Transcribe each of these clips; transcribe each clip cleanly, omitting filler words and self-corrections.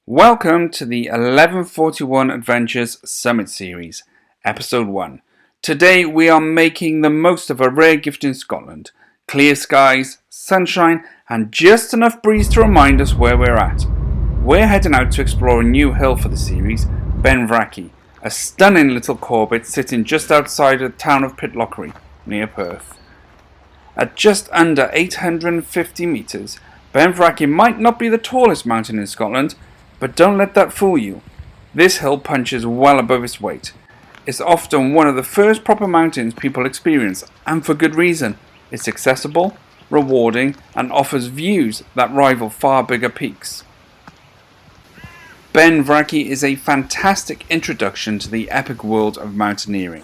Welcome to the 1141 Adventures Summit Series, Episode 1. Today we are making the most of a rare gift in Scotland. Clear skies, sunshine, and just enough breeze to remind us where we're at. We're heading out to explore a new hill for the series, Ben Vrackie, a stunning little corbett sitting just outside the town of Pitlochry, near Perth. At just under 850 metres, Ben Vrackie might not be the tallest mountain in Scotland, but don't let that fool you. This hill punches well above its weight. It's often one of the first proper mountains people experience, and for good reason. It's accessible, rewarding, and offers views that rival far bigger peaks. Ben Vrackie is a fantastic introduction to the epic world of mountaineering.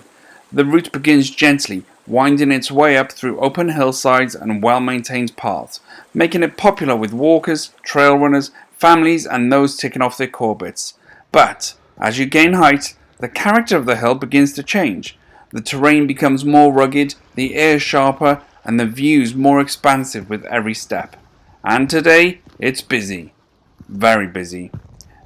The route begins gently, winding its way up through open hillsides and well-maintained paths, making it popular with walkers, trail runners, families and those ticking off their corbetts. But as you gain height, the character of the hill begins to change. The terrain becomes more rugged, the air sharper, and the views more expansive with every step. And today, it's busy. Very busy.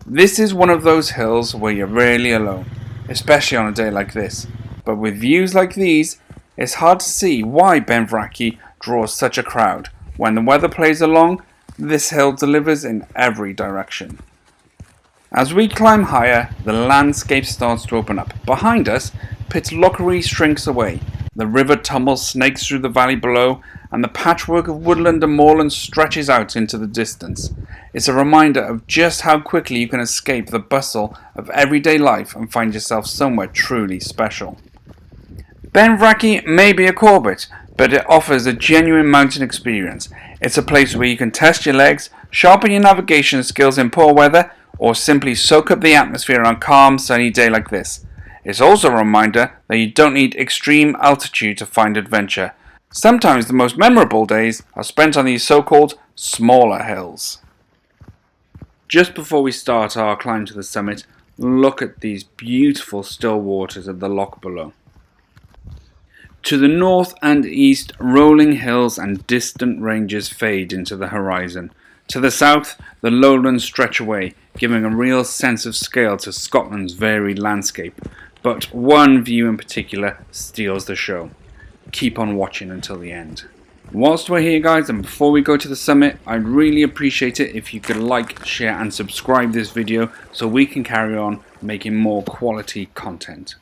This is one of those hills where you're rarely alone, especially on a day like this. But with views like these, it's hard to see why Ben Vrackie draws such a crowd. When the weather plays along, this hill delivers in every direction. As we climb higher, the landscape starts to open up. Behind us, Pitlochry shrinks away. The river tumbles snakes through the valley below, and the patchwork of woodland and moorland stretches out into the distance. It's a reminder of just how quickly you can escape the bustle of everyday life and find yourself somewhere truly special. Ben Vrackie may be a corbett, but it offers a genuine mountain experience. It's a place where you can test your legs, sharpen your navigation skills in poor weather, or simply soak up the atmosphere on a calm, sunny day like this. It's also a reminder that you don't need extreme altitude to find adventure. Sometimes the most memorable days are spent on these so-called smaller hills. Just before we start our climb to the summit, look at these beautiful still waters of the loch below. To the north and east, rolling hills and distant ranges fade into the horizon. To the south, the lowlands stretch away, giving a real sense of scale to Scotland's varied landscape. But one view in particular steals the show. Keep on watching until the end. Whilst we're here, guys, and before we go to the summit, I'd really appreciate it if you could like, share and subscribe this video so we can carry on making more quality content.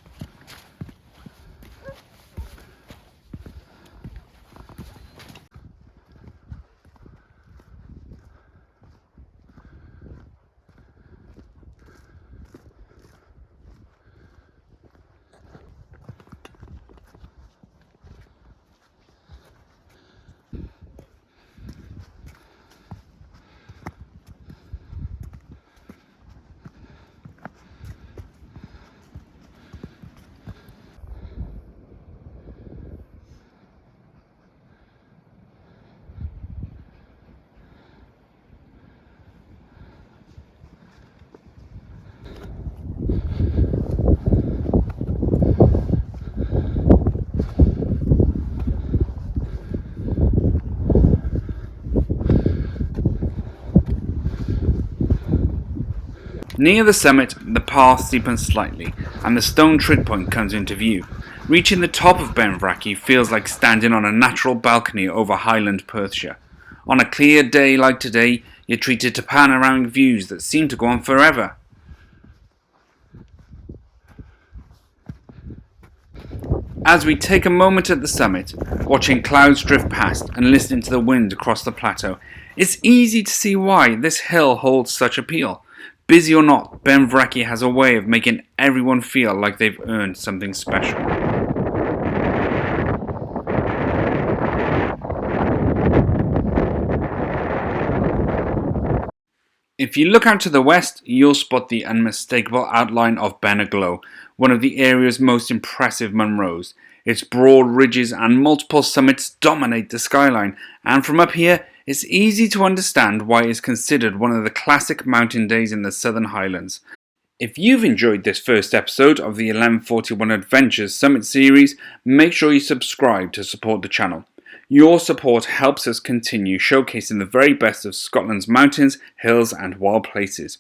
Near the summit, the path steepens slightly, and the stone trig point comes into view. Reaching the top of Ben Vrackie feels like standing on a natural balcony over Highland Perthshire. On a clear day like today, you're treated to panoramic views that seem to go on forever. As we take a moment at the summit, watching clouds drift past and listening to the wind across the plateau, it's easy to see why this hill holds such appeal. Busy or not, Ben Vrackie has a way of making everyone feel like they've earned something special. If you look out to the west, you'll spot the unmistakable outline of Ben Aglow, one of the area's most impressive Munros. Its broad ridges and multiple summits dominate the skyline, and from up here, it's easy to understand why it's considered one of the classic mountain days in the Southern Highlands. If you've enjoyed this first episode of the 1141 Adventures Summit series, make sure you subscribe to support the channel. Your support helps us continue showcasing the very best of Scotland's mountains, hills and wild places.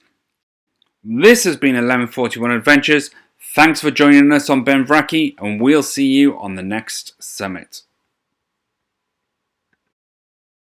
This has been 1141 Adventures. Thanks for joining us on Ben Vrackie, and we'll see you on the next summit.